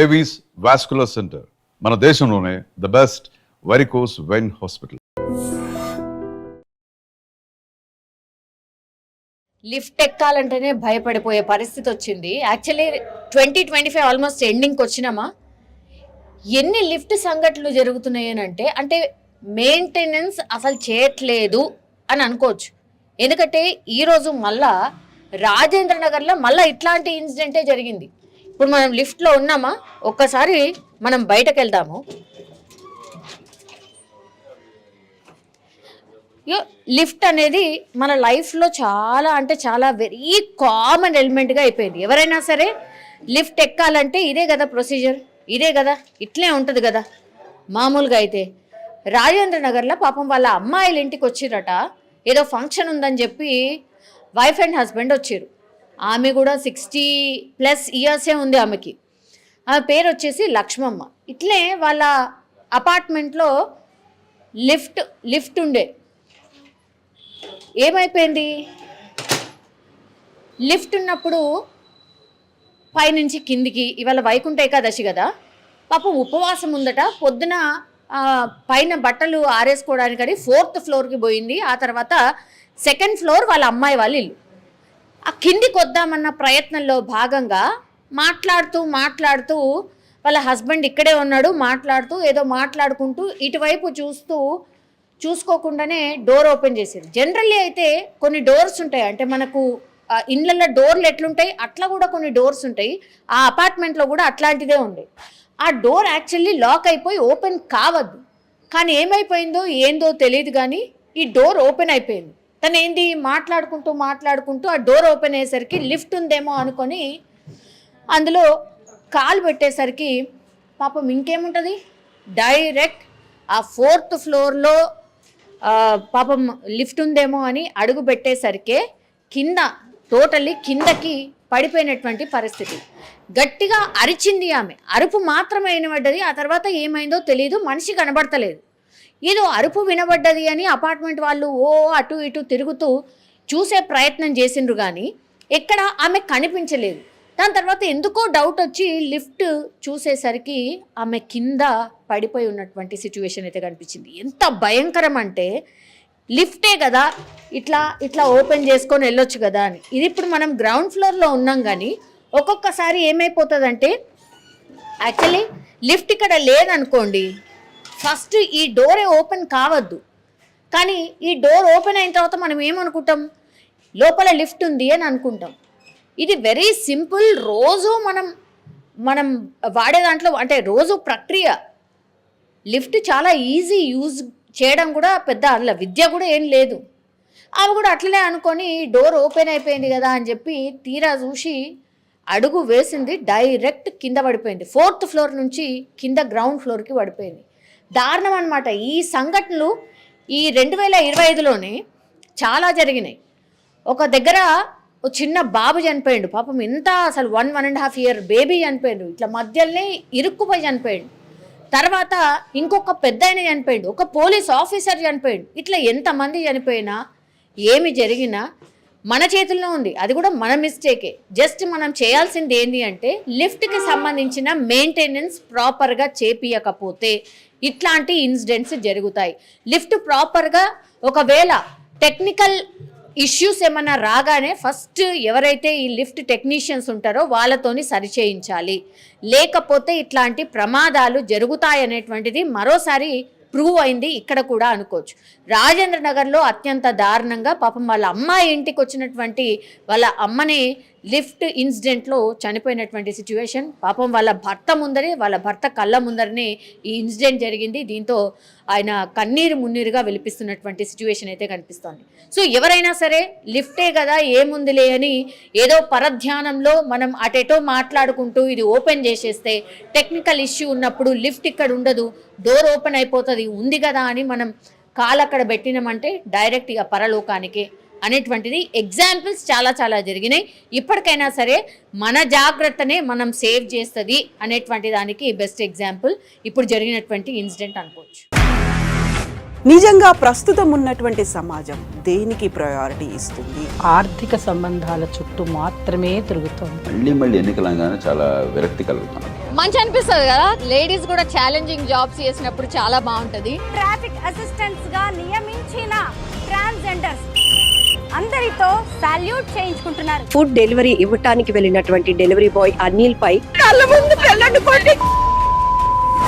Avis vascular centre, మన దేశంలోనే the best varicose vein hospital. Lift ఎక్కాలంటేనే భయపడిపోయే పరిస్థితి వచ్చింది. యాక్చువల్లీ 2025 ఆల్మోస్ట్ ఎండింగ్కి వచ్చినామా, ఎన్ని లిఫ్ట్ సంఘటనలు జరుగుతున్నాయి అంటే మెయింటెనెన్స్ అసలు చేయట్లేదు అని అనుకోవచ్చు. ఎందుకంటే ఈరోజు మళ్ళా రాజేంద్ర నగర్లో మళ్ళీ ఇట్లాంటి ఇన్సిడెంటే జరిగింది. ఇప్పుడు మనం లిఫ్ట్లో ఉన్నామా, ఒక్కసారి మనం బయటకు వెళ్దాము. లిఫ్ట్ అనేది మన లైఫ్లో చాలా అంటే చాలా వెరీ కామన్ ఎలిమెంట్గా అయిపోయింది. ఎవరైనా సరే లిఫ్ట్ ఎక్కాలంటే ఇదే కదా ప్రొసీజర్, ఇదే కదా, ఇట్లే ఉంటుంది కదా మామూలుగా. అయితే రాజేంద్ర నగర్లో పాపం వాళ్ళ అమ్మాయిల ఇంటికి వచ్చిరట, ఏదో ఫంక్షన్ ఉందని చెప్పి వైఫ్ అండ్ హస్బెండ్ వచ్చారు. ఆమె కూడా 60+ ఇయర్సే ఉంది ఆమెకి. ఆమె పేరు వచ్చేసి లక్ష్మమ్మ. ఇట్లే వాళ్ళ అపార్ట్మెంట్లో లిఫ్ట్ ఉండే. ఏమైపోయింది, లిఫ్ట్ ఉన్నప్పుడు పైనుంచి కిందికి, ఇవాళ వైకుంఠ ఏకాదశి కదా, పాపం ఉపవాసం ఉందట. పొద్దున పైన బట్టలు ఆరేసుకోవడానికని 4th ఫ్లోర్కి పోయింది. ఆ తర్వాత 2nd ఫ్లోర్ వాళ్ళ అమ్మాయి వాళ్ళ ఇల్లు. ఆ కిందికి వద్దామన్న ప్రయత్నంలో భాగంగా మాట్లాడుతూ వాళ్ళ హస్బెండ్ ఇక్కడే ఉన్నాడు, ఏదో మాట్లాడుకుంటూ ఇటువైపు చూసుకోకుండానే డోర్ ఓపెన్ చేశారు. జనరల్లీ అయితే కొన్ని డోర్స్ ఉంటాయి, అంటే మనకు ఇళ్ళల్లో డోర్లు ఎట్లుంటాయి అట్లా కూడా కొన్ని డోర్స్ ఉంటాయి. ఆ అపార్ట్మెంట్లో కూడా అట్లాంటిదే ఉంది. ఆ డోర్ యాక్చువల్లీ లాక్ అయిపోయి ఓపెన్ కావద్దు, కానీ ఏమైపోయిందో ఏందో తెలియదు, కానీ ఈ డోర్ ఓపెన్ అయిపోయింది. తను ఏంది మాట్లాడుకుంటూ ఆ డోర్ ఓపెన్ అయ్యేసరికి లిఫ్ట్ ఉందేమో అనుకొని అందులో కాలు పెట్టేసరికి పాపం ఇంకేముంటుంది, డైరెక్ట్ ఆ 4th ఫ్లోర్లో పాపం లిఫ్ట్ ఉందేమో అని అడుగు పెట్టేసరికే టోటల్లీ కిందకి పడిపోయినటువంటి పరిస్థితి. గట్టిగా అరిచింది ఆమె, అరుపు మాత్రమే వినబడ్డది. ఆ తర్వాత ఏమైందో తెలియదు, మనిషి కనబడతలేదు. ఏదో అరుపు వినబడ్డది అని అపార్ట్మెంట్ వాళ్ళు అటు ఇటు తిరుగుతూ చూసే ప్రయత్నం చేసిండ్రు, కానీ ఎక్కడ ఆమె కనిపించలేదు. దాని తర్వాత ఎందుకో డౌట్ వచ్చి లిఫ్ట్ చూసేసరికి ఆమె కింద పడిపోయి ఉన్నటువంటి సిచ్యువేషన్ అయితే కనిపించింది. ఎంత భయంకరం అంటే, లిఫ్టే కదా, ఇట్లా ఓపెన్ చేసుకొని వెళ్ళొచ్చు కదా అని. ఇది ఇప్పుడు మనం గ్రౌండ్ ఫ్లోర్లో ఉన్నాం, కానీ ఒక్కొక్కసారి ఏమైపోతుందంటే, యాక్చువల్లీ లిఫ్ట్ ఇక్కడ లేదనుకోండి, ఫస్ట్ ఈ డోరే ఓపెన్ కావద్దు, కానీ ఈ డోర్ ఓపెన్ అయిన తర్వాత మనం ఏమనుకుంటాం, లోపల లిఫ్ట్ ఉంది అని అనుకుంటాం. ఇది వెరీ సింపుల్, రోజు మనం వాడే దాంట్లో, అంటే రోజు ప్రక్రియ. లిఫ్ట్ చాలా ఈజీ యూజ్ చేయడం, కూడా పెద్ద అట్లా విద్య కూడా ఏం లేదు. ఆమె కూడా అట్లనే అనుకొని డోర్ ఓపెన్ అయిపోయింది కదా అని చెప్పి తీరా చూసి అడుగు వేసింది, డైరెక్ట్ కింద పడిపోయింది. 4th ఫ్లోర్ నుంచి కింద గ్రౌండ్ ఫ్లోర్కి పడిపోయింది. దారుణం అనమాట. ఈ సంఘటనలు ఈ 2025లోనే చాలా జరిగినాయి. ఒక దగ్గర ఒక చిన్న బాబు చనిపోయాడు, పాపం ఎంత అసలు 1.5 year బేబీ చనిపోయాడు, ఇట్లా మధ్యలోనే ఇరుక్కుపోయి చనిపోయాడు. తర్వాత ఇంకొక పెద్ద ఆయన చనిపోయాడు, ఒక పోలీస్ ఆఫీసర్ చనిపోయాడు. ఇట్లా ఎంతమంది చనిపోయినా ఏమి జరిగినా మన చేతుల్లో ఉంది, అది కూడా మన మిస్టేకే. జస్ట్ మనం చేయాల్సింది ఏంటి అంటే, లిఫ్ట్కి సంబంధించిన మెయింటెనెన్స్ ప్రాపర్గా చేపియకపోతే ఇట్లాంటి ఇన్సిడెంట్స్ జరుగుతాయి. లిఫ్ట్ ప్రాపర్గా ఒకవేళ టెక్నికల్ ఇష్యూస్ ఏమన్నా రాగానే ఫస్ట్ ఎవరైతే ఈ లిఫ్ట్ టెక్నీషియన్స్ ఉంటారో వాళ్ళతోని సరిచేయించాలి, లేకపోతే ఇట్లాంటి ప్రమాదాలు జరుగుతాయనేటువంటిది మరోసారి ప్రూవ్ అయింది ఇక్కడ కూడా అనుకోవచ్చు. రాజేంద్ర నగర్లో అత్యంత దారుణంగా పాపం వాళ్ళ అమ్మాయి ఇంటికి వచ్చినటువంటి వాళ్ళ అమ్మని లిఫ్ట్ ఇన్సిడెంట్లో చనిపోయినటువంటి సిచ్యువేషన్. పాపం వాళ్ళ భర్త కళ్ళ ముందరనే ఈ ఇన్సిడెంట్ జరిగింది. దీంతో ఆయన కన్నీరు మున్నీరుగా వెలిపిస్తున్నటువంటి సిచ్యువేషన్ అయితే కనిపిస్తోంది. సో ఎవరైనా సరే లిఫ్టే కదా ఏముందిలే అని ఏదో పరధ్యానంలో మనం అటెటో మాట్లాడుకుంటూ ఇది ఓపెన్ చేసేస్తే, టెక్నికల్ ఇష్యూ ఉన్నప్పుడు లిఫ్ట్ ఇక్కడ ఉండదు, డోర్ ఓపెన్ అయిపోతుంది, ఉంది కదా అని మనం కాలు అక్కడ పెట్టినామంటే డైరెక్ట్ ఇక పరలోకానికే అనేటువంటిది ఎగ్జాంపుల్స్ చాలా చాలా జరిగినాయి. ఇప్పటికైనా సరే మన జాగ్రత్తనే మనం సేవ్ చేస్తుంది అనేటువంటి దానికి బెస్ట్ ఎగ్జాంపుల్ ఇప్పుడు జరిగినటువంటి ఇన్సిడెంట్ అనుకోవచ్చు. నిజంగా ప్రస్తుతం ఉన్నటువంటి సమాజం దేనికి ప్రయారిటీ ఇస్తుంది? ఆర్థిక సంబంధాల చుట్టూ మాత్రమే తిరుగుతోంది. మళ్ళీ ఎన్నికలంగానే చాలా విరక్తి కలుగుతున్నాం. మంచి అనిపిస్తుంది కదా. లేడీస్ కూడా ఛాలెంజింగ్ జాబ్స్ చేసినప్పుడు చాలా బాగుంటది. ట్రాఫిక్ అసిస్టెంట్స్ గా నియమించిన ట్రాన్స్జెండర్స్ అందరితో సాల్యూట్ చేయించుకుంటున్నారు. ఫుడ్ డెలివరీ ఇవ్వటానికి వెళ్ళినటువంటి డెలివరీ బాయ్ అనిల్ పై కళ్ళ ముందు పెళ్ళండి